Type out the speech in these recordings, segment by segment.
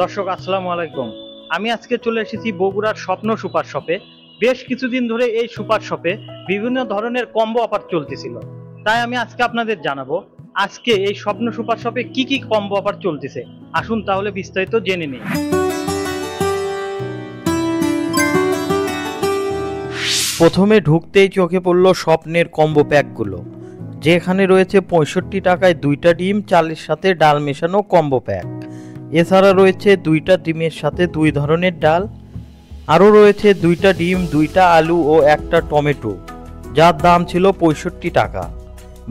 দর্শক আসসালামু আলাইকুম। আমি আজকে চলে এসেছি বগুড়ার স্বপ্ন সুপার শপে। বেশ কিছুদিন ধরে এই সুপার শপে বিভিন্ন ধরনের কম্বো অফার চলতেছিল, তাই আমি আজকে আপনাদের জানাবো আজকে এই স্বপ্ন সুপার শপে কি কি কম্বো অফার চলতেছে। আসুন তাহলে বিস্তারিত জেনে নিই। প্রথমে ঢুকতেই চোখে পড়লো স্বপ্নের কম্বো প্যাকগুলো, যেখানে রয়েছে 65 টাকায় 2টা ডিম, চালের সাথে ডাল মেশানো কম্বো প্যাক। এছাড়া রয়েছে 2টা ডিমের সাথে 2 ধরনের ডাল, আরও রয়েছে 2টা ডিম, 2টা আলু ও 1টা টমেটো, যার দাম ছিল 65 টাকা।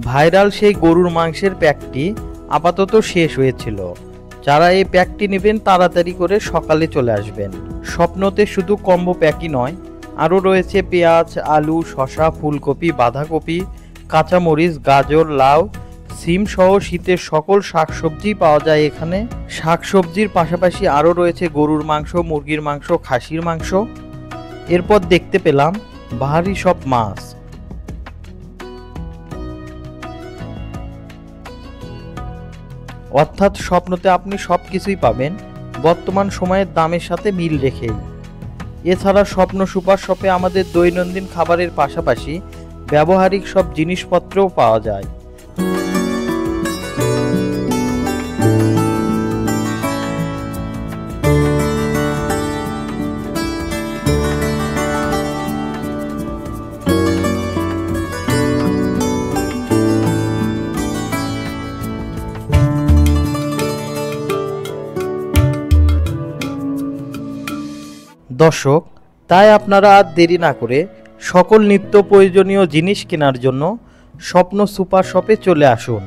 ভাইরাল সেই গরুর মাংসের প্যাকটি আপাতত শেষ হয়েছিল। যারা এই প্যাকটি নেবেন তাড়াতাড়ি করে সকালে চলে আসবেন। স্বপ্নতে শুধু কম্বো প্যাকই নয়, আরও রয়েছে পেঁয়াজ, আলু, শসা, ফুলকপি, বাঁধাকপি, কাঁচামরিচ, গাজর, লাউ, সিম সহ শীতের সকল শাকসবজি পাওয়া যায় এখানে। শাকসবজির পাশাপাশি আরও রয়েছে গরুর মাংস, মুরগির মাংস, খাসির মাংস। এরপর দেখতে পেলাম বাহারি সব মাছ। অর্থাৎ স্বপ্নতে আপনি সব কিছুই পাবেন বর্তমান সময়ের দামের সাথে মিল রেখেই। এছাড়া স্বপ্ন সুপার শপে আমাদের দৈনন্দিন খাবারের পাশাপাশি ব্যবহারিক সব জিনিসপত্রও পাওয়া যায়। দর্শক, তাই আপনারা আর দেরি না করে সকল নিত্য প্রয়োজনীয় জিনিস কেনার জন্য স্বপ্ন সুপার শপে চলে আসুন।